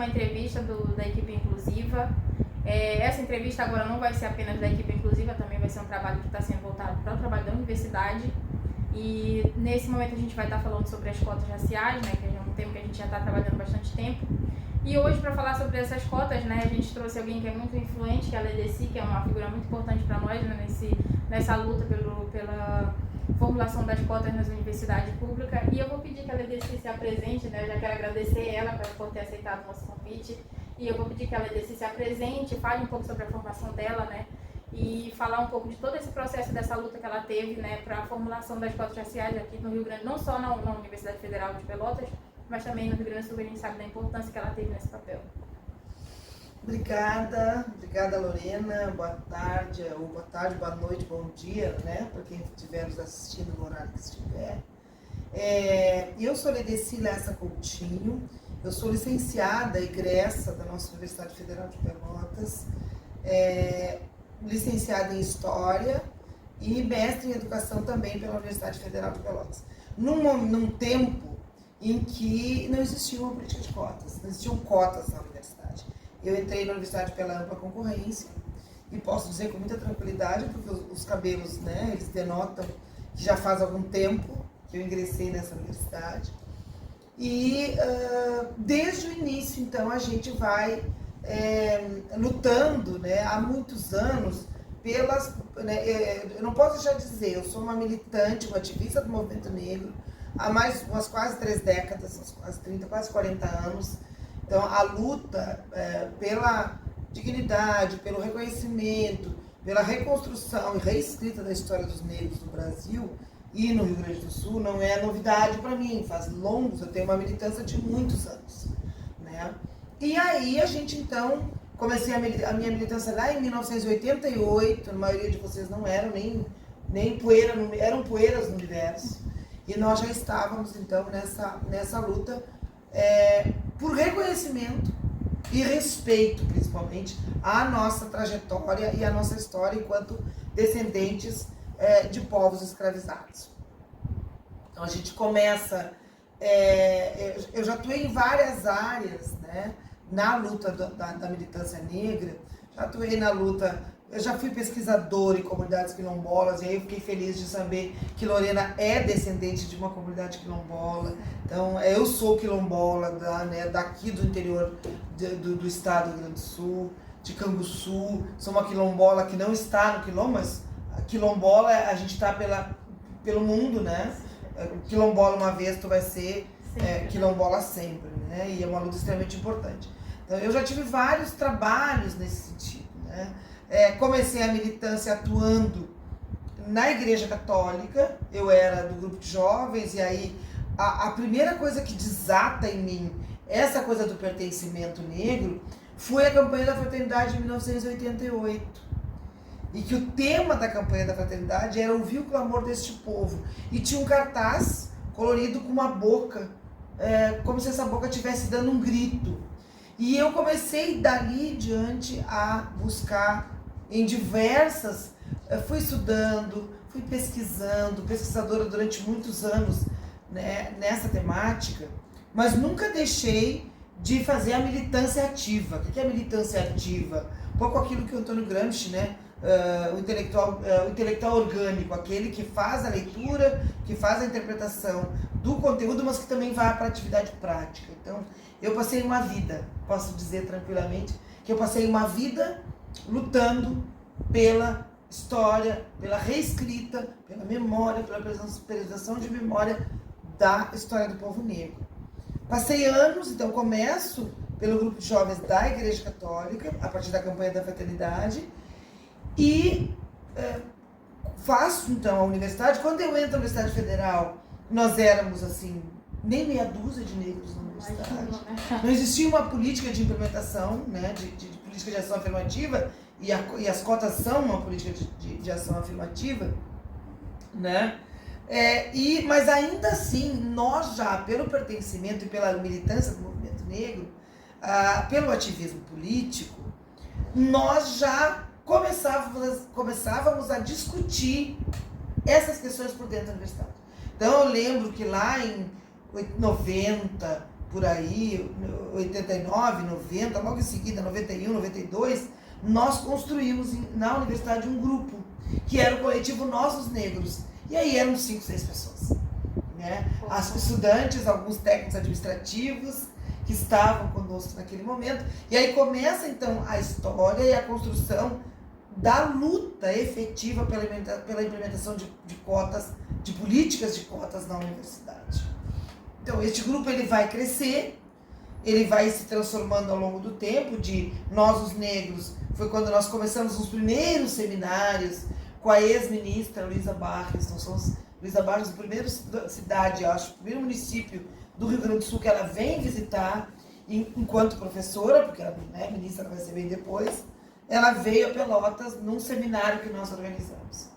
uma entrevista da equipe inclusiva. Essa entrevista agora não vai ser apenas da equipe inclusiva, também vai ser um trabalho que está sendo voltado para o trabalho da universidade. E nesse momento a gente vai estar falando sobre as cotas raciais, né, que é um tema que a gente já está trabalhando há bastante tempo. E hoje, para falar sobre essas cotas, né, a gente trouxe alguém que é muito influente, que é a Ledeci, que é uma figura muito importante para nós, né, nessa luta pela formulação das cotas nas universidades públicas. E eu vou pedir que a Ledeci se apresente, né, eu já quero agradecer ela por ter aceitado o nosso convite. E eu vou pedir que a Ledeci se apresente, fale um pouco sobre a formação dela, né, e falar um pouco de todo esse processo dessa luta que ela teve, né, para a formulação das cotas raciais aqui no Rio Grande, não só na Universidade Federal de Pelotas, mas também no Rio Grande do Sul. A gente sabe da importância que ela teve nesse papel. Obrigada Lorena, boa tarde, boa noite, bom dia, né, para quem estiver nos assistindo no horário que estiver. Eu sou Ledeci Lessa Coutinho, eu sou licenciada egressa da nossa Universidade Federal de Pelotas, licenciada em História e mestre em Educação também pela Universidade Federal de Pelotas. Num tempo em que não existia uma política de cotas, não existiam cotas na universidade. Eu entrei na universidade pela ampla concorrência e posso dizer com muita tranquilidade, porque os cabelos, né, eles denotam que já faz algum tempo que eu ingressei nessa universidade. E desde o início, então, a gente vai lutando, né, há muitos anos pelas... Né, eu não posso deixar de dizer, eu sou uma militante, uma ativista do movimento negro há umas quase 3 décadas, quase 30, quase 40 anos. Então, a luta pela dignidade, pelo reconhecimento, pela reconstrução e reescrita da história dos negros no Brasil e no Rio Grande do Sul não é novidade para mim, eu tenho uma militância de muitos anos, né? E aí a gente então, comecei a minha militância lá em 1988, a maioria de vocês não eram nem poeira, eram poeiras no universo, e nós já estávamos então nessa luta por reconhecimento e respeito, principalmente, à nossa trajetória e à nossa história enquanto descendentes de povos escravizados. Então a gente começa, eu já atuei em várias áreas, né, na luta da militância negra, já atuei na luta, eu já fui pesquisadora em comunidades quilombolas, e aí eu fiquei feliz de saber que Lorena é descendente de uma comunidade quilombola. Então eu sou quilombola daqui do interior do estado do Rio Grande do Sul, de Canguçu, sou uma quilombola que não está no quilombo, mas a quilombola, a gente está pelo mundo, né? Quilombola uma vez, tu vai ser quilombola sempre, né? E é uma luta extremamente importante. Então, eu já tive vários trabalhos nesse sentido, né? Comecei a militância atuando na Igreja Católica, eu era do grupo de jovens, e aí a primeira coisa que desata em mim essa coisa do pertencimento negro foi a campanha da fraternidade de 1988. E que o tema da campanha da fraternidade era ouvir o clamor deste povo. E tinha um cartaz colorido com uma boca, como se essa boca estivesse dando um grito. E eu comecei dali diante a buscar em diversas... fui estudando, fui pesquisando, pesquisadora durante muitos anos, né, nessa temática, mas nunca deixei de fazer a militância ativa. O que é a militância ativa? Um pouco aquilo que o Antônio Gramsci, né, o intelectual orgânico, aquele que faz a leitura, que faz a interpretação do conteúdo, mas que também vai para a atividade prática. Então, eu passei uma vida, posso dizer tranquilamente, que eu passei uma vida lutando pela história, pela reescrita, pela memória, pela preservação de memória da história do povo negro. Passei anos, então começo pelo grupo de jovens da Igreja Católica, a partir da campanha da fraternidade, e faço então a universidade. Quando eu entro na Universidade Federal, nós éramos assim, nem meia dúzia de negros na universidade. Não existia uma política de implementação, né, de política de ação afirmativa, e as cotas são uma política de ação afirmativa, né? Mas ainda assim, nós já, pelo pertencimento e pela militância do movimento negro, pelo ativismo político, nós já começávamos a discutir essas questões por dentro da universidade. Então eu lembro que lá em 90, por aí, 89, 90, logo em seguida, 91, 92, nós construímos na universidade um grupo, que era o coletivo Nós os Negros. E aí eram 5, 6 pessoas. Né? As estudantes, alguns técnicos administrativos que estavam conosco naquele momento. E aí começa então a história e a construção da luta efetiva pela implementação de cotas, de políticas de cotas na universidade. Então, este grupo ele vai crescer, ele vai se transformando ao longo do tempo. De Nós os Negros foi quando nós começamos os primeiros seminários com a ex-ministra Luísa Barros. Nós somos Luísa Barros, a primeira cidade, acho, o primeiro município do Rio Grande do Sul que ela vem visitar enquanto professora, porque ela é ministra, ela vai ser bem depois. Ela veio a Pelotas num seminário que nós organizamos.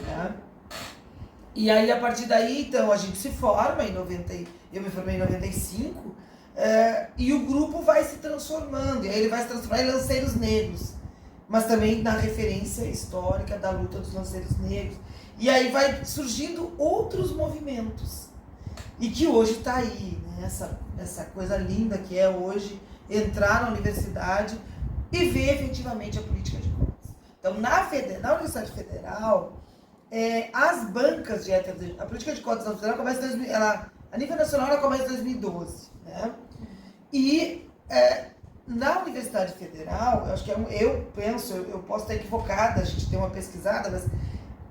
Né? E aí, a partir daí, então, a gente se forma em 90, eu me formei em 95, e o grupo vai se transformando, e aí ele vai se transformar em Lanceiros Negros, mas também na referência histórica da luta dos lanceiros negros. E aí vai surgindo outros movimentos, e que hoje está aí, né? Essa coisa linda que é hoje entrar na universidade e ver efetivamente a política de cotas. Então, na Universidade Federal, as bancas de a política de cotas na Federal começa a nível nacional ela começa em 2012. Né? E na Universidade Federal, eu acho que eu penso, eu posso estar equivocada, a gente tem uma pesquisada, mas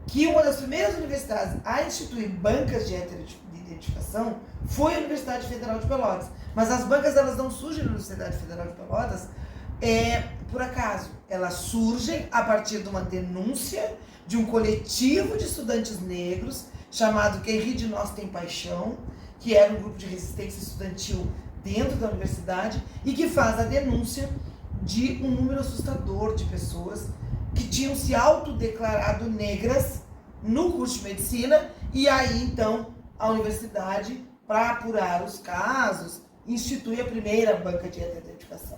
que uma das primeiras universidades a instituir bancas de heteroidentificação foi a Universidade Federal de Pelotas. Mas as bancas elas não surgem na Universidade Federal de Pelotas por acaso. Elas surgem a partir de uma denúncia de um coletivo de estudantes negros chamado Quem Ri de Nós Tem Paixão, que era um grupo de resistência estudantil dentro da universidade e que faz a denúncia de um número assustador de pessoas que tinham se autodeclarado negras no curso de medicina, e aí então a universidade, para apurar os casos, institui a primeira banca de identificação.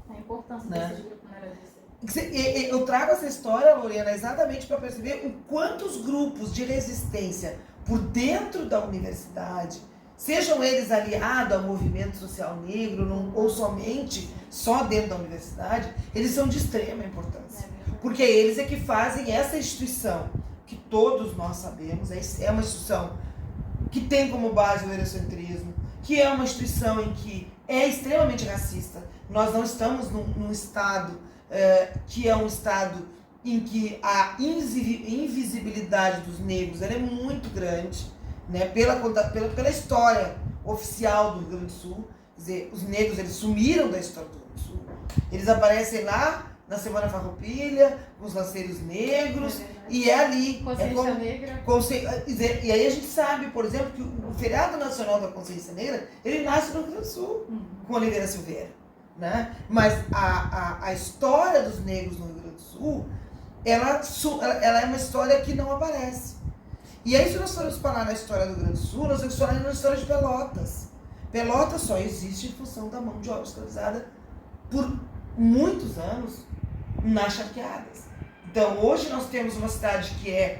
A importância desse grupo na área Eu trago essa história, Lorena, exatamente para perceber o quantos grupos de resistência por dentro da universidade, sejam eles aliados ao movimento social negro ou somente só dentro da universidade, eles são de extrema importância. Porque eles é que fazem essa instituição, que todos nós sabemos, é uma instituição que tem como base o eurocentrismo, que é uma instituição em que é extremamente racista. Nós não estamos num estado que é um estado em que a invisibilidade dos negros ela é muito grande, né? Pela história oficial do Rio Grande do Sul. Quer dizer, os negros eles sumiram da história do Rio Grande do Sul. Eles aparecem lá na Semana Farroupilha, com os lanceiros negros, e é ali. Consciência Negra. E aí a gente sabe, por exemplo, que o feriado nacional da Consciência Negra, ele nasce no Rio Grande do Sul, com Oliveira Silveira. Né? Mas a história dos negros no Rio Grande do Sul, ela é uma história que não aparece. E aí, se nós formos falar na história do Rio Grande do Sul, nós temos que falar na história de Pelotas. Pelotas só existe em função da mão de obra escravizada por muitos anos nas charqueadas. Então, hoje nós temos uma cidade que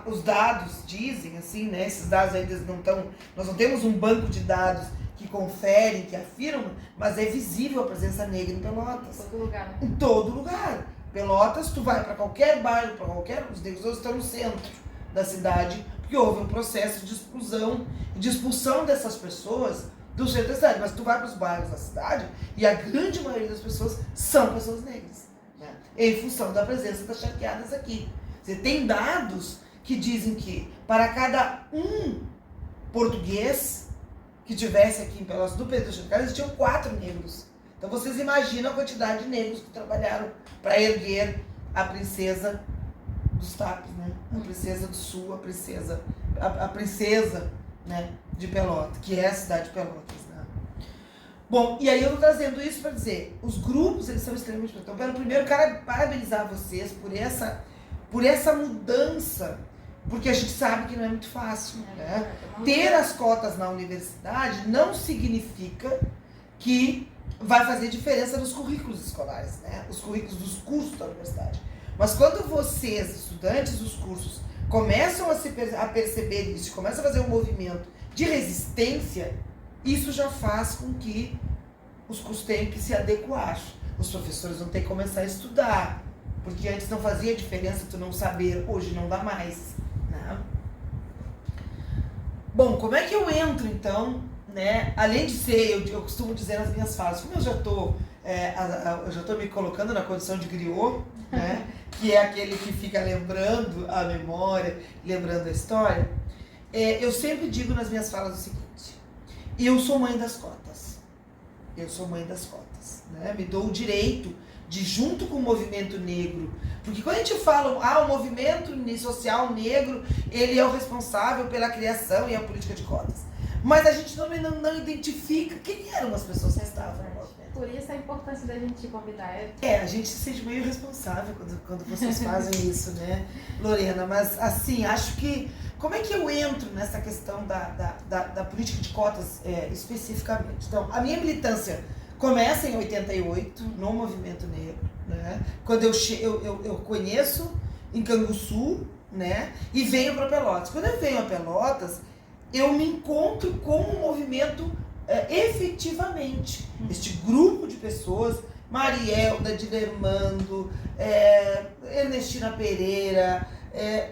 os dados dizem, assim, né? Esses dados ainda não estão, nós não temos um banco de dados que conferem, que afirmam, mas é visível a presença negra em Pelotas. Em todo lugar, né? Em todo lugar. Pelotas, tu vai para qualquer bairro, os negros hoje estão no centro da cidade, porque houve um processo de exclusão e de expulsão dessas pessoas do centro da cidade. Mas tu vai para os bairros da cidade e a grande maioria das pessoas são pessoas negras, né? Em função da presença das charqueadas aqui. Você tem dados que dizem que para cada um português que tivesse aqui em Pelotas do Pedro Charqueadas, existiam 4 negros. Então vocês imaginam a quantidade de negros que trabalharam para erguer a princesa dos Tapes, né? A princesa do Sul, a princesa, né, de Pelotas, que é a cidade de Pelotas, né? Bom, e aí eu tô trazendo isso para dizer, os grupos, eles são extremamente importantes. Então, eu quero primeiro parabenizar vocês por essa mudança, porque a gente sabe que não é muito fácil, né? Ter as cotas na universidade não significa que vai fazer diferença nos currículos escolares, né? Os currículos dos cursos da universidade. Mas quando vocês, estudantes dos cursos, começam a perceber isso, começam a fazer um movimento de resistência, isso já faz com que os cursos tenham que se adequar. Os professores vão ter que começar a estudar, porque antes não fazia diferença tu não saber, hoje não dá mais, né? Bom, como é que eu entro então, né? Além de ser, eu costumo dizer nas minhas falas, como eu já estou me colocando na condição de griot, né? Que é aquele que fica lembrando a memória, lembrando a história, eu sempre digo nas minhas falas o seguinte: eu sou mãe das cotas. Eu sou mãe das cotas, né? Me dou o direito de, junto com o movimento negro, porque quando a gente fala, o movimento social negro, ele é o responsável pela criação e a política de cotas, mas a gente não identifica quem eram as pessoas que estavam no movimento. Por isso a importância da gente te convidar. A gente se sente meio responsável quando vocês fazem isso, né, Lorena? Mas, assim, acho que... Como é que eu entro nessa questão da política de cotas especificamente? Então, a minha militância começa em 88, no movimento negro, né? Quando eu conheço em Canguçu, né? E venho para Pelotas. Quando eu venho a Pelotas, eu me encontro com o movimento efetivamente. Este grupo de pessoas, Marielda, Dilermando, Ernestina Pereira,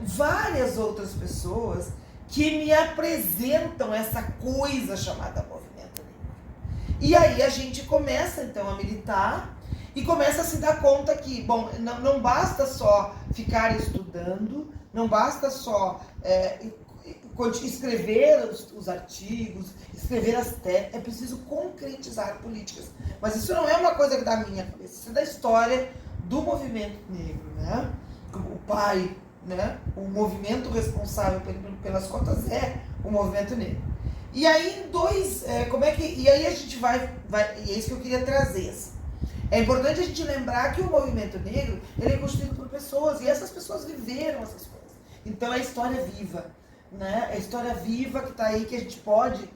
várias outras pessoas que me apresentam essa coisa chamada movimento negro. E aí a gente começa então a militar e começa a se dar conta que, bom, não basta só ficar estudando, não basta só escrever os artigos, escrever as teses, é preciso concretizar políticas. Mas isso não é uma coisa da minha cabeça, isso é da história do movimento negro, né? O pai, né? O movimento responsável pelas cotas é o movimento negro. E aí e aí a gente vai, e é isso que eu queria trazer. Assim. É importante a gente lembrar que o movimento negro, ele é constituído por pessoas, e essas pessoas viveram essas coisas. Então é a história viva, né? É a história viva que está aí, que a gente pode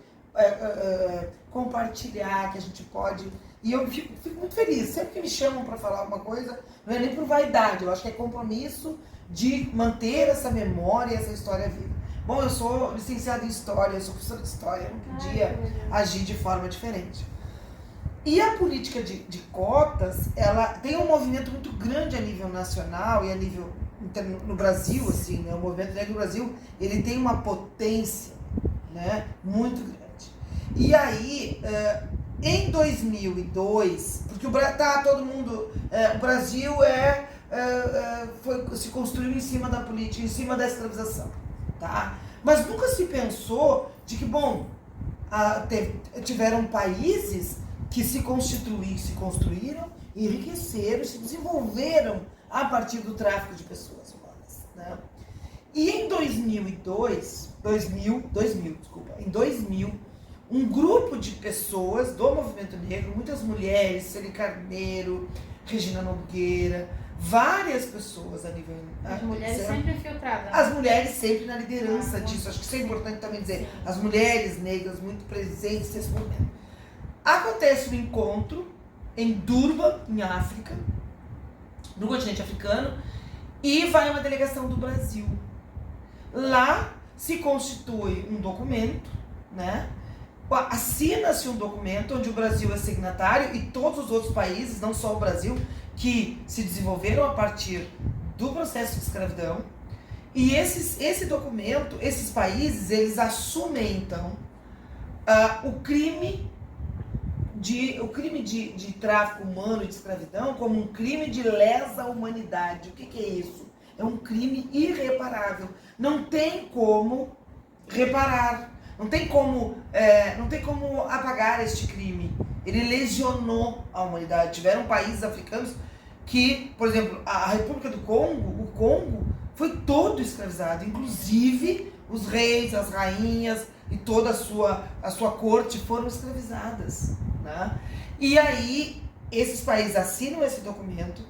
compartilhar, que a gente pode... E eu fico muito feliz, sempre que me chamam para falar alguma coisa, não é nem por vaidade, eu acho que é compromisso de manter essa memória, essa história viva. Bom, eu sou licenciada em História, eu sou professora de História, eu não podia agir de forma diferente. E a política de cotas, ela tem um movimento muito grande a nível nacional e a nível no Brasil, assim, né? O movimento negro no Brasil, ele tem uma potência, né, muito grande. E aí, em 2002, porque todo mundo, o Brasil se construiu em cima da política, em cima da escravização, tá? Mas nunca se pensou de que, bom, tiveram países que se construíram, enriqueceram, se desenvolveram a partir do tráfico de pessoas humanas, né? E em 2000, um grupo de pessoas do movimento negro, muitas mulheres, Celi Carneiro, Regina Nogueira, várias pessoas a nível... As mulheres sempre infiltradas. Né? As mulheres sempre na liderança disso, acho que isso é importante também dizer. Sim. As mulheres negras muito presentes nesse momento. Acontece um encontro em Durban, em África, no continente africano, e vai uma delegação do Brasil. Lá se constitui um documento, né? Assina-se um documento onde o Brasil é signatário e todos os outros países, não só o Brasil, que se desenvolveram a partir do processo de escravidão. E esse documento, esses países, eles assumem então o crime de tráfico humano e de escravidão como um crime de lesa humanidade. O que é isso? É um crime irreparável. Não tem como reparar. Não tem como apagar este crime. Ele lesionou a humanidade. Tiveram países africanos que, por exemplo, a República do Congo, o Congo, foi todo escravizado. Inclusive, os reis, as rainhas e toda a sua corte foram escravizadas. Né? E aí, esses países assinam esse documento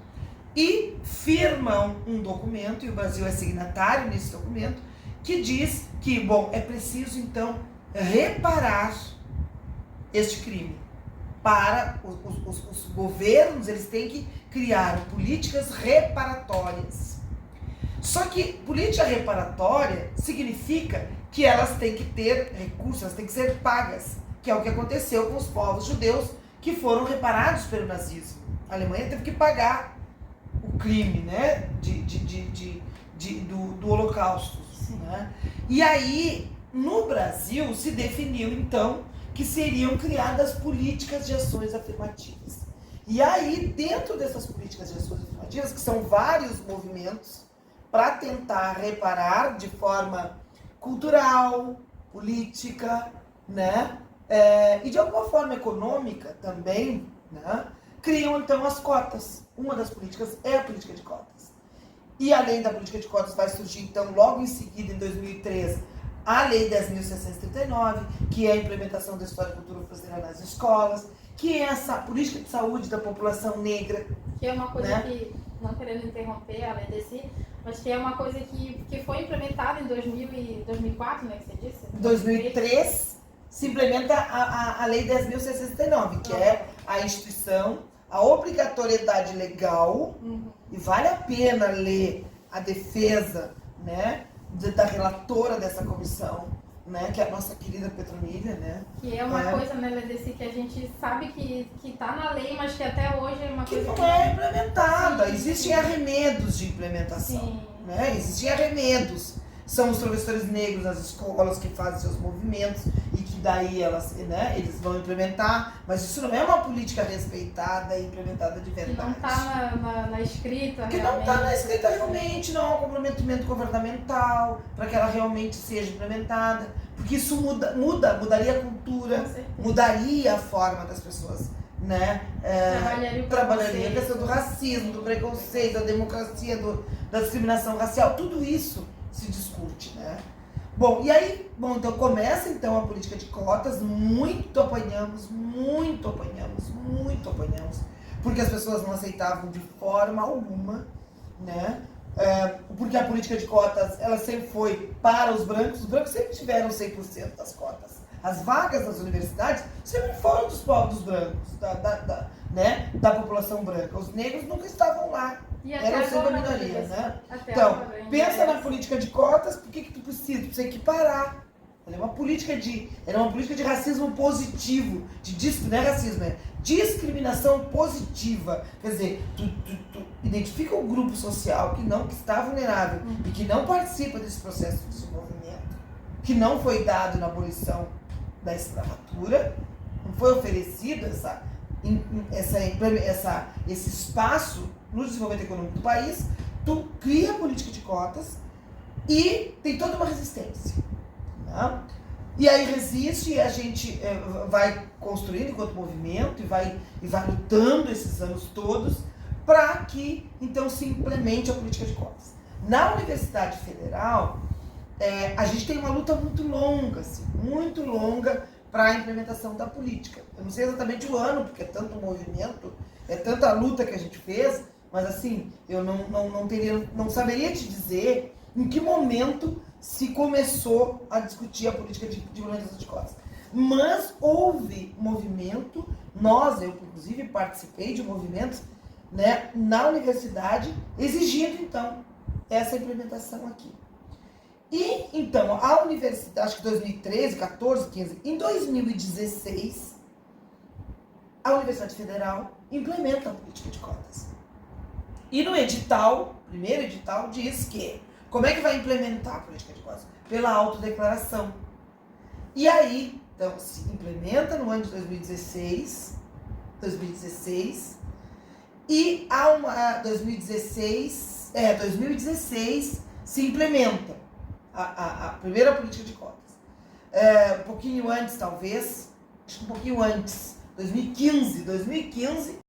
e firmam um documento, e o Brasil é signatário nesse documento, que diz que, bom, é preciso, então, reparar este crime. Para os governos, eles têm que criar políticas reparatórias. Só que política reparatória significa que elas têm que ter recursos, elas têm que ser pagas. que é o que aconteceu com os povos judeus que foram reparados pelo nazismo. A Alemanha teve que pagar o crime, né, do Holocausto. Né? E aí, no Brasil, se definiu, então, que seriam criadas políticas de ações afirmativas. E aí, dentro dessas políticas de ações afirmativas, que são vários movimentos, para tentar reparar de forma cultural, política, né? E de alguma forma econômica também, né? Criam então as cotas. Uma das políticas é a política de cotas. E além da política de cotas vai surgir então logo em seguida, em 2013, a Lei 10.639, que é a implementação da História e Cultura brasileira nas escolas, que é essa política de saúde da população negra. Que é uma coisa, né? Que, não querendo interromper a lei desse, mas que é uma coisa que foi implementada em 2004, né, que você disse? Em 2003 se implementa a Lei 10.639, que é a instituição, a obrigatoriedade legal, e vale a pena ler a defesa, né, da relatora dessa comissão, né, que é a nossa querida Petronilha, né? Que é uma coisa, né, Ledeci, que a gente sabe que está na lei, mas que até hoje é uma coisa que não é implementada. Sim. Existem arremedos de implementação. Sim. Né? Existem arremedos. São os professores negros nas escolas que fazem seus movimentos e que daí eles vão implementar, mas isso não é uma política respeitada e implementada de verdade. Que não está na escrita. Que não está na escrita realmente, não há um comprometimento governamental para que ela realmente seja implementada, porque isso mudaria a cultura, mudaria a forma das pessoas, né? Trabalharia a questão do racismo, do preconceito, da democracia, da discriminação racial, tudo isso se discute, né? Bom, e aí, então começa então a política de cotas, muito apanhamos, porque as pessoas não aceitavam de forma alguma, né? Porque a política de cotas, ela sempre foi para os brancos sempre tiveram 100% das cotas. As vagas nas universidades sempre foram dos povos brancos, da população branca. Os negros nunca estavam lá. Eram sempre a minoria, né? Então, pensa na política de cotas, por que tu precisa? Tu precisa equiparar. Ela é uma política de racismo positivo, não é racismo, é discriminação positiva. Quer dizer, tu identifica um grupo social que está vulnerável e que não participa desse processo de desenvolvimento, que não foi dado na abolição da escravatura, não foi oferecido esse espaço no desenvolvimento econômico do país, tu cria a política de cotas e tem toda uma resistência. Né? E aí resiste e a gente vai construindo enquanto movimento e vai lutando esses anos todos para que então se implemente a política de cotas. Na Universidade Federal, a gente tem uma luta muito longa para a implementação da política. Eu não sei exatamente o ano, porque é tanto movimento, é tanta luta que a gente fez, mas assim, eu não saberia te dizer em que momento se começou a discutir a política de implementação de cotas. Mas houve movimento, eu inclusive participei de movimentos, né, na universidade, exigindo então essa implementação aqui. E então, a universidade, acho que 2013, 14, 15, em 2016, a Universidade Federal implementa a política de cotas. E no edital, primeiro edital, diz que como é que vai implementar a política de cotas? Pela autodeclaração. E aí, então, se implementa no ano de 2016, e 2016 se implementa a primeira política de cotas. Um pouquinho antes, talvez, acho que um pouquinho antes, 2015